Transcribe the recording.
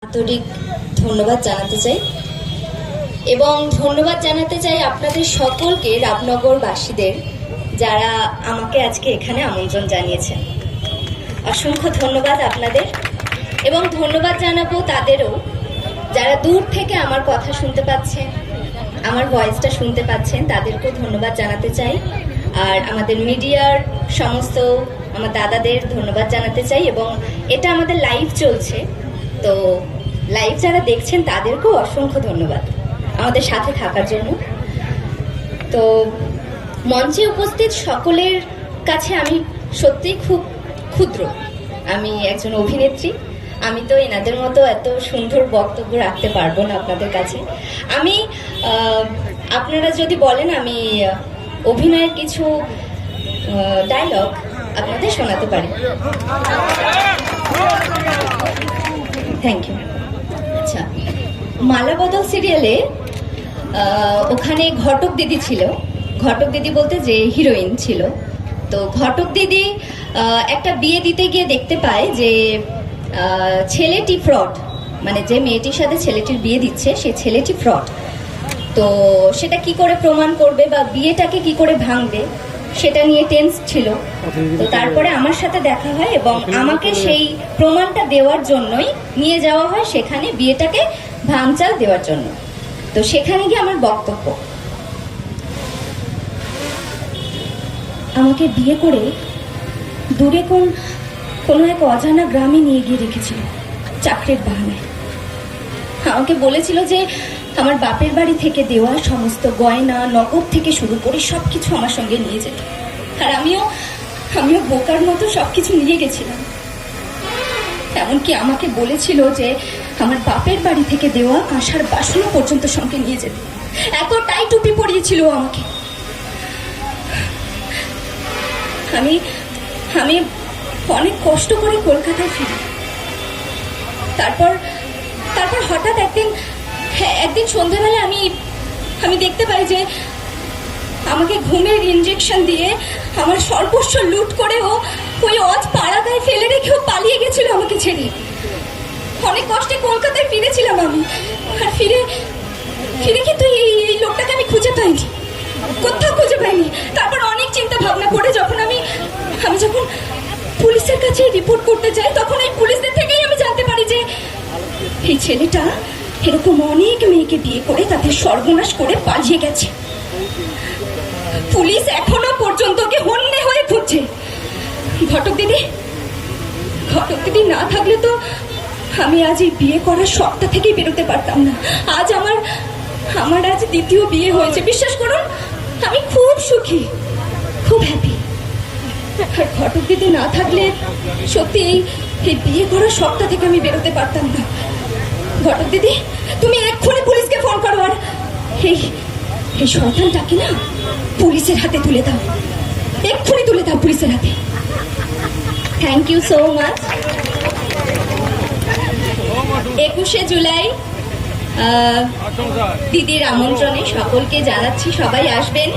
আন্তরিক ধন্যবাদ জানাতে চাই এবং ধন্যবাদ জানাতে চাই আপনাদের সকলকে, রামনগরবাসীদের, যারা আমাকে আজকে এখানে আমন্ত্রণ জানিয়েছেন। অসংখ্য ধন্যবাদ আপনাদের এবং ধন্যবাদ জানাবো তাদেরও যারা দূর থেকে আমার কথা শুনতে পাচ্ছেন, আমার ভয়েসটা শুনতে পাচ্ছেন, তাদেরকেও ধন্যবাদ জানাতে চাই। আর আমাদের মিডিয়ার সমস্ত আমার দাদাদের ধন্যবাদ জানাতে চাই। এবং এটা আমাদের লাইভ চলছে, তো লাইভ যারা দেখছেন তাদেরকেও অসংখ্য ধন্যবাদ আমাদের সাথে থাকার জন্য। তো মঞ্চে উপস্থিত সকলের কাছে আমি সত্যিই খুব ক্ষুদ্র, আমি একজন অভিনেত্রী। আমি তো এনাদের মতো এত সুন্দর বক্তব্য রাখতে পারবো না আপনাদের কাছে। আমি আপনারা যদি বলেন আমি অভিনয়ের কিছু ডায়লগ আপনাদের শোনাতে পারি। Thank you. আচ্ছা, মালাবদল সিরিয়ালে ওখানে ঘটক দিদি ছিল। ঘটক দিদি বলতে যে হিরোইন ছিল, তো ঘটক দিদি একটা বিয়ে দিতে গিয়ে দেখতে পায় যে ছেলেটি ফ্রড, মানে যে মেয়েটির সাথে ছেলেটির বিয়ে দিচ্ছে সে ছেলেটি ফ্রড। তো সেটা কি করে প্রমাণ করবে বা বিয়েটাকে কি করে ভাঙবে সেটা নিয়ে টেন্স ছিল। তো তারপরে আমার সাথে দেখা হয় এবং আমাকে সেই প্রমাণটা দেওয়ার জন্যই নিয়ে যাওয়া হয় সেখানে, বিয়েটাকে ভাঙচাল দেওয়ার জন্য। তো সেখানে গিয়ে আমার বক্তব্য, আমাকে বিয়ে করে দূরে কোনো এক অজানা গ্রামে নিয়ে গিয়ে রেখেছিল চাকরির বাহানায়। আমাকে বলেছিল যে আমার বাপের বাড়ি থেকে দেওয়া সমস্ত গয়না, নগদ থেকে শুরু করে সবকিছু আমার সঙ্গে নিয়ে যেত। আর আমিও বোকার মতো সবকিছু নিয়ে গেছিলাম। এমনকি আমাকে বলেছিল যে আমার বাপের বাড়ি থেকে দেওয়া কাঁসার বাসন পর্যন্ত সঙ্গে নিয়ে যেত। এতটাই টুপি পরিয়েছিল আমাকে। আমি অনেক কষ্ট করে কলকাতায় ফিরি। তারপর হঠাৎ একদিন সন্ধ্যাবেলা আমি দেখতে পাই যে আমাকে ঘুমের ইনজেকশন দিয়ে আমার সর্বস্ব লুট করে ওই অজ পাড়াগায় ফেলে রেখেও পালিয়ে গেছিল আমাকে ছেড়ে। অনেক কষ্টে কলকাতায় ফিরেছিলাম আমি, আর ফিরে কিন্তু এই লোকটাকে আমি খুঁজে পাইনি, কোথাও খুঁজে পাইনি। তারপর অনেক চিন্তা ভাবনা করে যখন আমি যখন পুলিশের কাছে রিপোর্ট করতে যাই, তখন এই পুলিশদের থেকেই আমি জানতে পারি যে এই ছেলেটা এরকম অনেক মেয়েকে বিয়ে করে তাদের সর্বনাশ করে পালিয়ে গেছে। পুলিশ এখনো পর্যন্ত ওকে হন্যে হয়ে খুঁজছে। ঘটক দিদি না থাকলে তো আমি আজ এই বিয়ে করার শখটা থেকেই বেরোতে পারতাম না। আজ আমার আজ দ্বিতীয় বিয়ে হয়েছে, বিশ্বাস করুন আমি খুব সুখী, খুব হ্যাপি। আর ঘটক দিদি না থাকলে সত্যি এই বিয়ে করার শখটা থেকে আমি বেরোতে পারতাম না। ঘটক দিদি, তুমি এক্ষুনি পুলিশকে ফোন করো আর এই শয়তানটাকে না পুলিশের হাতে তুলে দাও, এক্ষুনি তুলে দাও পুলিশের হাতে। Thank you so much. 21শে জুলাই দিদির আমন্ত্রণে সকলকে জানাচ্ছি, সবাই আসবেন।